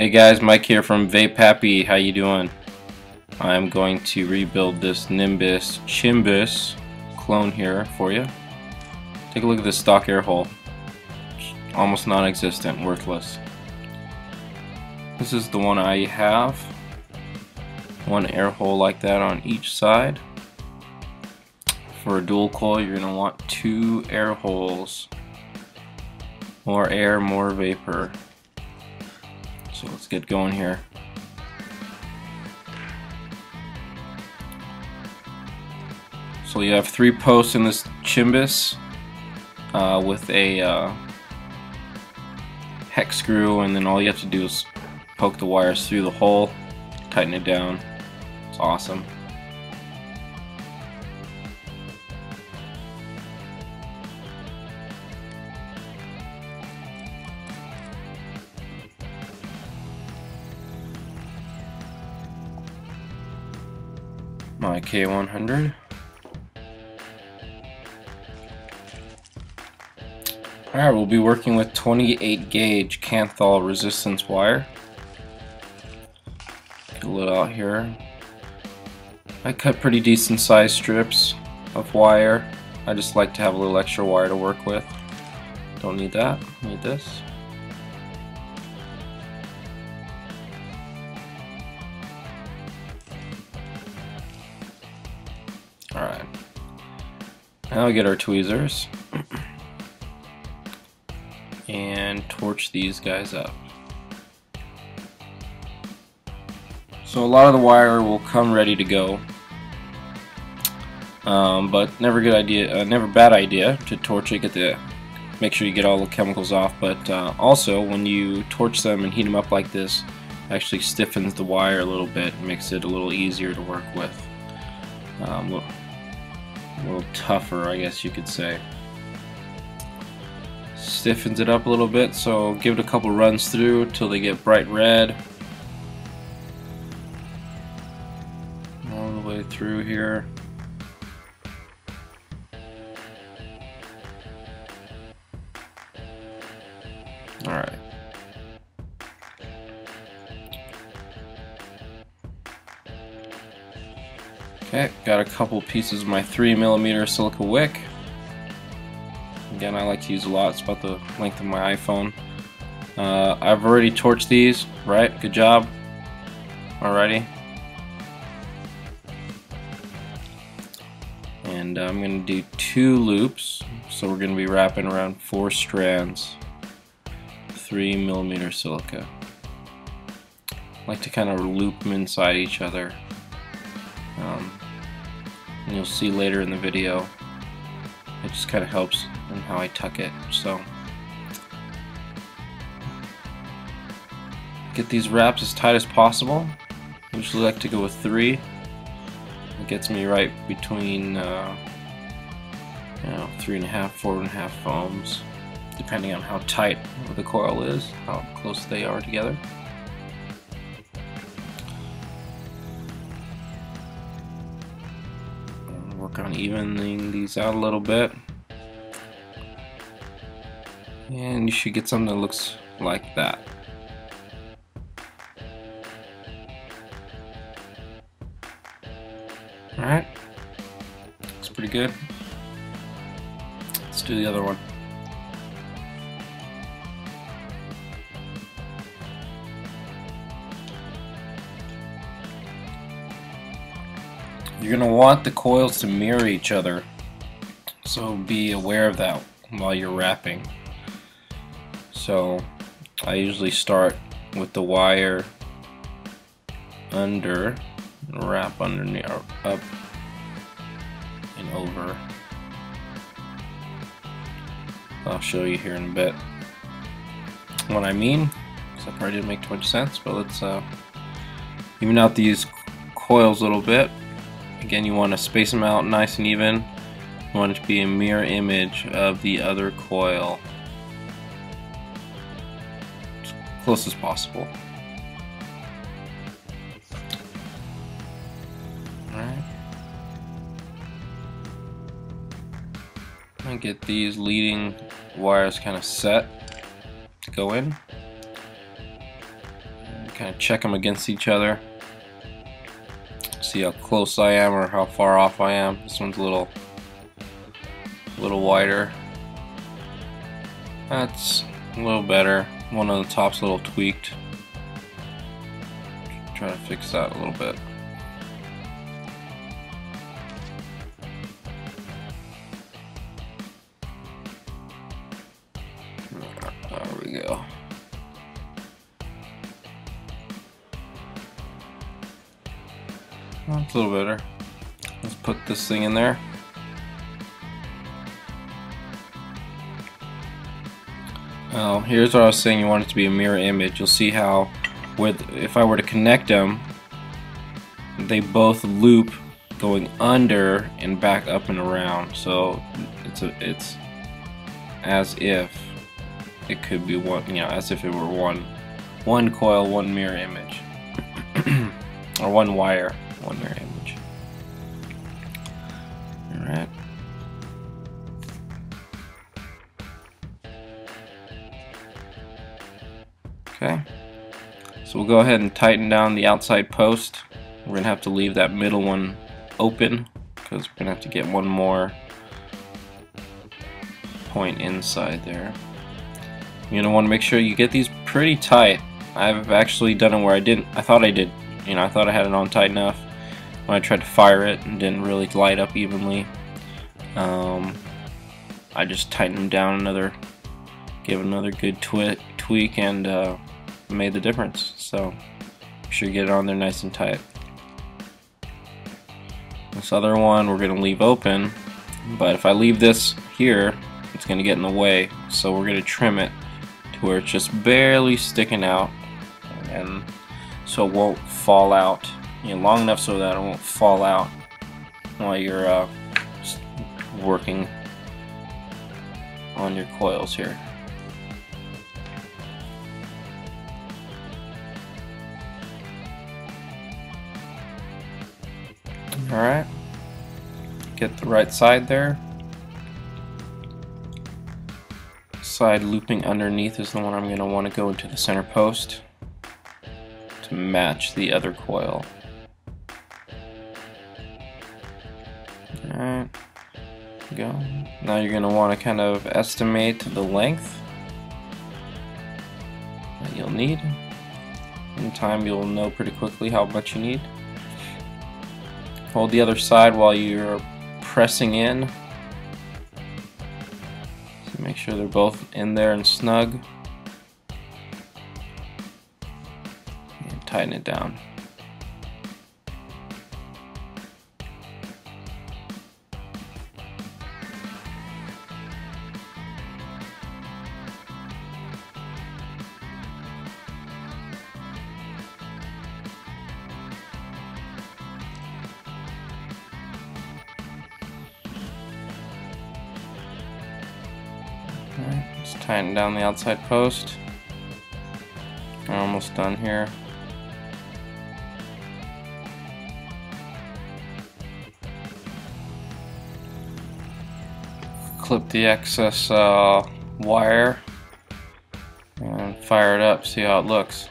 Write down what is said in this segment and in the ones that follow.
Hey guys, Mike here from VapeHappy. How you doing? I'm going to rebuild this nimbus chimbus clone here for you. Take a look at this stock air hole. Almost non-existent, worthless. This is the one I have. One air hole like that on each side. For a dual coil, you're going to want 2 air holes. More air, more vapor. So let's get going here. So you have 3 posts in this chimbus with a hex screw, and then all you have to do is poke the wires through the hole, tighten it down. It's awesome. My K100. Alright, we'll be working with 28 gauge kanthal resistance wire. Pull it out here. I cut pretty decent sized strips of wire. I just like to have a little extra wire to work with. Don't need that, need this. Alright, now we get our tweezers and torch these guys up. So a lot of the wire will come ready to go, but never bad idea to torch it. Make sure you get all the chemicals off. But also, when you torch them and heat them up like this, it actually stiffens the wire a little bit, makes it a little easier to work with. A little tougher, I guess you could say. Stiffens it up a little bit, so give it a couple runs through till they get bright red. All the way through here. Alright. Okay, got a couple pieces of my 3mm silica wick. Again, I like to use a lot. It's about the length of my iPhone. I've already torched these, right? Good job. Alrighty. And I'm going to do 2 loops. So we're going to be wrapping around 4 strands. 3mm silica. I like to kind of loop them inside each other. And you'll see later in the video, it just kind of helps in how I tuck it. So get these wraps as tight as possible. I usually like to go with 3. It gets me right between 3.5, 4.5 ohms, depending on how tight the coil is, how close they are together. Work on evening these out a little bit, and you should get something that looks like that. Alright, looks pretty good. Let's do the other one. You're going to want the coils to mirror each other, so be aware of that while you're wrapping. So I usually start with the wire under, and wrap underneath, or up and over. I'll show you here in a bit what I mean, because that probably didn't make too much sense, but let's even out these coils a little bit. Again, you want to space them out nice and even. You want it to be a mirror image of the other coil, as close as possible. Alright. I get these leading wires kind of set to go in. kind of check them against each other. See how close I am or how far off I am. This one's a little wider. That's a little better. One on the top's a little tweaked. Try to fix that a little bit. There we go. That's a little better. Let's put this thing in there. Now, here's what I was saying. You want it to be a mirror image. You'll see how, if I were to connect them, they both loop going under and back up and around. So it's as if it could be one, you know, as if it were one coil, one mirror image, or one wire, one mirror image. All right. Okay. So we'll go ahead and tighten down the outside post. We're gonna have to leave that middle one open because we're gonna have to get one more point inside there. You're gonna want to make sure you get these pretty tight. I've actually done it where I thought I did, you know, I thought I had it on tight enough when I tried to fire it and didn't really light up evenly. I just tightened them down gave another good tweak and made the difference. So make sure you get it on there nice and tight. This other one we're gonna leave open, but if I leave this here, it's gonna get in the way. So we're gonna trim it to where it's just barely sticking out, and so it won't fall out. You know, long enough so that it won't fall out while you're working on your coils here. Alright, get the right side there. Side looping underneath is the one I'm going to want to go into the center post to match the other coil. Alright, go. Now you're going to want to kind of estimate the length that you'll need. In time you'll know pretty quickly how much you need. Hold the other side while you're pressing in. So make sure they're both in there and snug. And tighten it down. Alright, just tighten down the outside post. We're almost done here. Clip the excess wire and fire it up, see how it looks.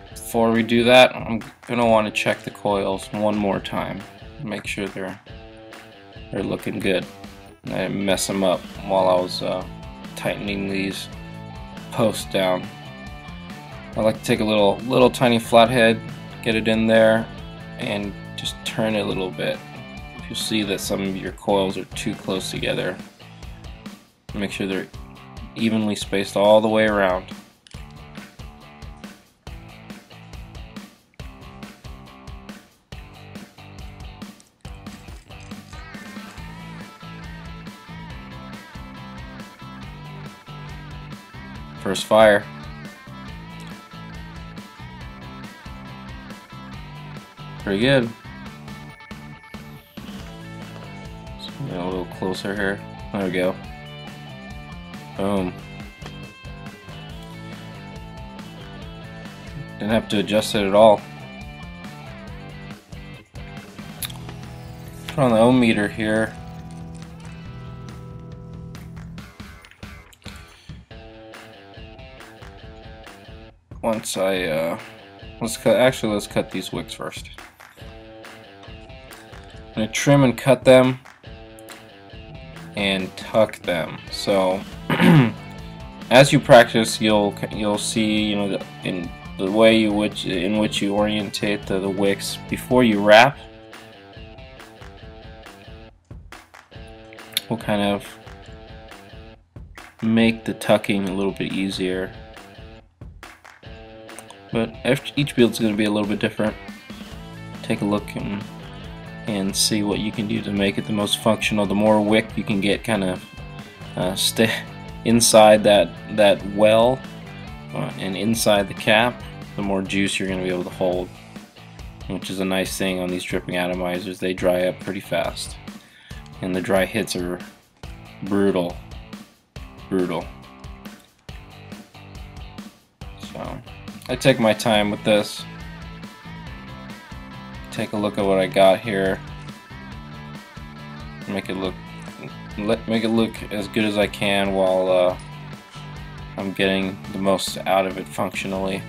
Before we do that, I'm going to want to check the coils one more time. Make sure they're looking good. I didn't mess them up while I was tightening these posts down. I like to take a little tiny flathead, get it in there, and just turn it a little bit. If you see that some of your coils are too close together, make sure they're evenly spaced all the way around. First fire. Pretty good. Let's get a little closer here. There we go. Boom. Didn't have to adjust it at all. Put on the ohm meter here. once I let's cut these wicks first. I'm gonna trim and cut them and tuck them. So as you practice, you'll see, you know, in the way in which you orientate the wicks before you wrap will kind of make the tucking a little bit easier. But each build is going to be a little bit different. Take a look and see what you can do to make it the most functional. The more wick you can get kind of stay inside that well and inside the cap, the more juice you're going to be able to hold, which is a nice thing on these dripping atomizers. They dry up pretty fast, and the dry hits are brutal. So I take my time with this. Take a look at what I got here. Make it look as good as I can while I'm getting the most out of it functionally.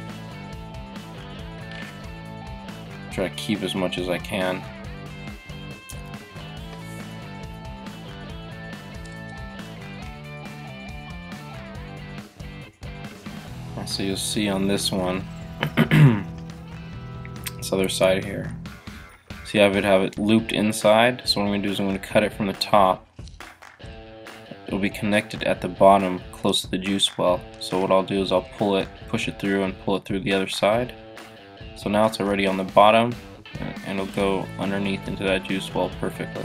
Try to keep as much as I can. So you'll see on this one, this other side here, see I would have it looped inside. So what I'm going to do is I'm going to cut it from the top. It'll be connected at the bottom close to the juice well. So what I'll do is I'll push it through and pull it through the other side. So now it's already on the bottom, and it'll go underneath into that juice well perfectly.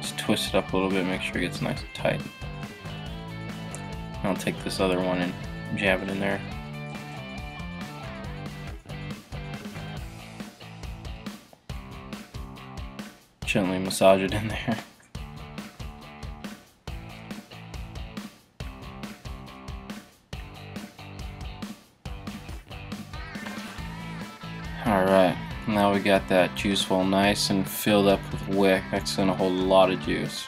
Just twist it up a little bit, make sure it gets nice and tight. I'll take this other one and jab it in there. Gently massage it in there. Alright, now we got that juice well nice and filled up with wick. That's going to hold a lot of juice.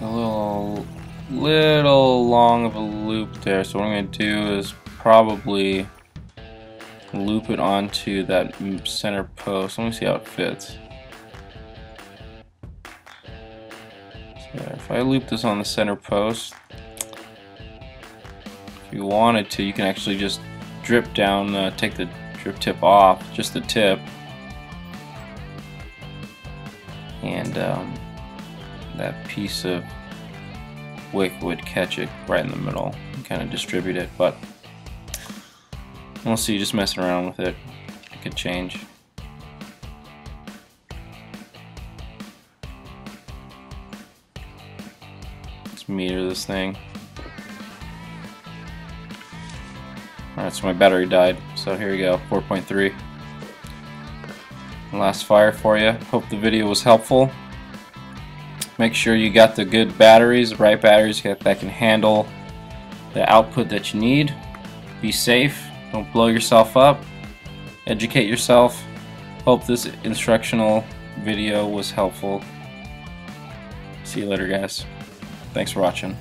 A little long of a loop there, so what I'm going to do is probably loop it onto that center post. Let me see how it fits. So if I loop this on the center post, if you wanted to, you can actually just drip down, take the drip tip off, just the tip, and that piece of wick would catch it right in the middle and kind of distribute it. But we'll see, just messing around with it, it could change. Let's meter this thing. Alright, so my battery died, so here we go, 4.3. Last fire for you. Hope the video was helpful. Make sure you got the good batteries, the right batteries that can handle the output that you need. Be safe, don't blow yourself up, educate yourself. Hope this instructional video was helpful. See you later, guys. Thanks for watching.